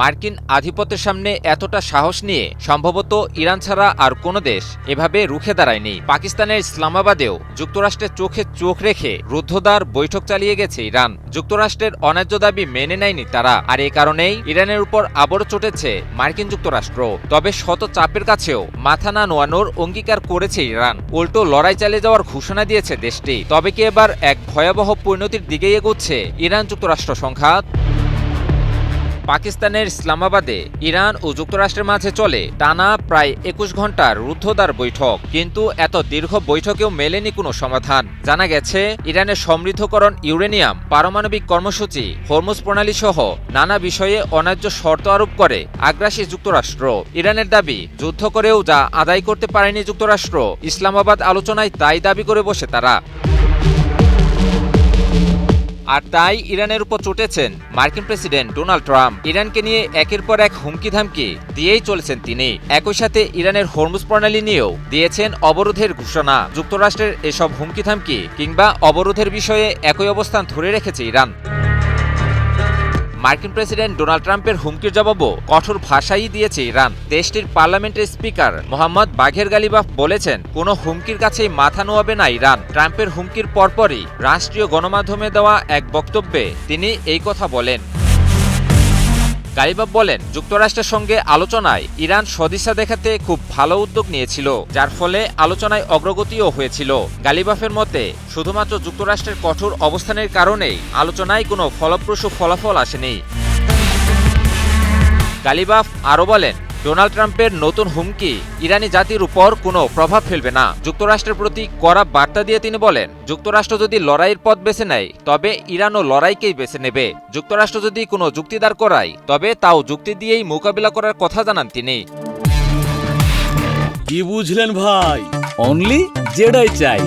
মার্কিন আধিপত্যের সামনে এতটা সাহস নিয়ে সম্ভবত ইরান ছাড়া আর কোনো দেশ এভাবে রুখে দাঁড়ায়নি। পাকিস্তানের ইসলামাবাদেও যুক্তরাষ্ট্রের চোখে চোখ রেখে রুদ্ধদ্বার বৈঠক চালিয়ে গেছে ইরান। যুক্তরাষ্ট্রের অন্যায্য দাবি মেনে নেয়নি তারা, আর এ কারণেই ইরানের উপর আবারও চটেছে মার্কিন যুক্তরাষ্ট্র। তবে শত চাপের কাছেও মাথা না নোয়ানোর অঙ্গীকার করেছে ইরান, উল্টো লড়াই চালিয়ে যাওয়ার ঘোষণা দিয়েছে দেশটি। তবে কি এবার এক ভয়াবহ পরিণতির দিকেই এগোচ্ছে ইরান যুক্তরাষ্ট্র সংঘাত? পাকিস্তানের ইসলামাবাদে ইরান ও যুক্তরাষ্ট্রের মাঝে চলে টানা প্রায় ২১ ঘন্টার রুদ্ধদ্বার বৈঠক, কিন্তু এত দীর্ঘ বৈঠকেও মেলেনি কোনো সমাধান। জানা গেছে ইরানের সমৃদ্ধকরণ ইউরেনিয়াম, পারমাণবিক কর্মসূচি, হরমুজ প্রণালী সহ নানা বিষয়ে অন্যায্য শর্ত আরোপ করে আগ্রাসী যুক্তরাষ্ট্র। ইরানের দাবি, যুদ্ধ করেও যা আদায় করতে পারেনি যুক্তরাষ্ট্র, ইসলামাবাদ আলোচনায় তাই দাবি করে বসে তারা। আর তাই ইরানের উপর চটেছেন মার্কিন প্রেসিডেন্ট ডোনাল্ড ট্রাম্প। ইরানকে নিয়ে একের পর এক হুমকি ধামকি দিয়েই চলেছেন তিনি। একই সাথে ইরানের হরমুজ প্রণালী নিয়েও দিয়েছেন অবরোধের ঘোষণা। যুক্তরাষ্ট্রের এসব হুমকি ধামকি কিংবা অবরোধের বিষয়ে একই অবস্থান ধরে রেখেছে ইরান। মার্কিন প্রেসিডেন্ট ডোনাল্ড ট্রাম্পের হুমকির জবাবও কঠোর ভাষাই দিয়েছে ইরান। দেশটির পার্লামেন্টের স্পিকার মোহাম্মদ বাঘের গালিবাফ বলেছেন, কোনো হুমকির কাছেই মাথা নোয়াবে না ইরান। ট্রাম্পের হুমকির পরপরই রাষ্ট্রীয় গণমাধ্যমে দেওয়া এক বক্তব্যে তিনি এই কথা বলেন। গালিবাফ বলেন, যুক্তরাষ্ট্রের সঙ্গে আলোচনায় ইরান সদিচ্ছা দেখাতে খুব ভালো উদ্যোগ নিয়েছিল, যার ফলে আলোচনায় অগ্রগতিও হয়েছিল। গালিবাফের মতে শুধুমাত্র যুক্তরাষ্ট্রের কঠোর অবস্থানের কারণেই আলোচনায় কোনো ফলপ্রসূ ফলাফল আসেনি। গালিবাফ আরও বলেন, ডোনাল্ড ট্রাম্পের নতুন হুমকি ইরানি জাতির উপর কোনো প্রভাব ফেলবে না। যুক্তরাষ্ট্রের প্রতি কড়া বার্তা দিয়ে তিনি বলেন, যুক্তরাষ্ট্র যদি লড়াইয়ের পথ বেছে নেয় তবে ইরানও লড়াইকেই বেছে নেবে। যুক্তরাষ্ট্র যদি কোনো যুক্তি দাঁড় করায় তবে তাও যুক্তি দিয়েই মোকাবিলা করার কথা জানান তিনি। কি বুঝলেন ভাই? অনলি জেডাই চাই।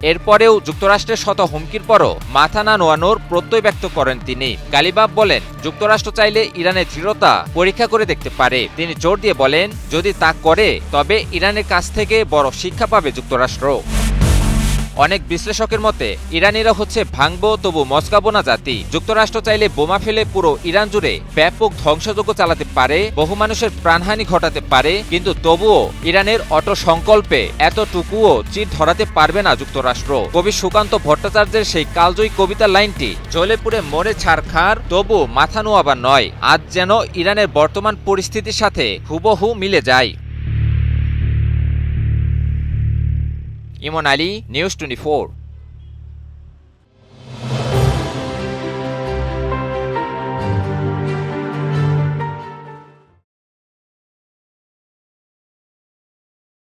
এরপরেও যুক্তরাষ্ট্রের শত হুমকির পরও মাথা না নোয়ানোর প্রত্যয় ব্যক্ত করেন তিনি। গালিবাফ বলেন, যুক্তরাষ্ট্র চাইলে ইরানের দৃঢ়তা পরীক্ষা করে দেখতে পারে। তিনি জোর দিয়ে বলেন, যদি তা করে তবে ইরানের কাছ থেকে বড় শিক্ষা পাবে যুক্তরাষ্ট্র। অনেক বিশ্লেষকের মতে ইরানিরা হচ্ছে ভাঙবো তবু মচকাবো না জাতি। যুক্তরাষ্ট্র চাইলে বোমা ফেলে পুরো ইরান জুড়ে ব্যাপক ধ্বংসযজ্ঞ চালাতে পারে, বহু মানুষের প্রাণহানি ঘটাতে পারে, কিন্তু তবুও ইরানের অটল সংকল্পে এতটুকুও চির ধরাতে পারবে না যুক্তরাষ্ট্র। কবি সুকান্ত ভট্টাচার্যের সেই কালজয়ী কবিতার লাইনটি জ্বলে পুড়ে মরে ছারখার, তবু মাথা নোয়াবার নয়, আজ যেন ইরানের বর্তমান পরিস্থিতির সাথে হুবহু মিলে যায়। ইমন আলী, নিউজ 24।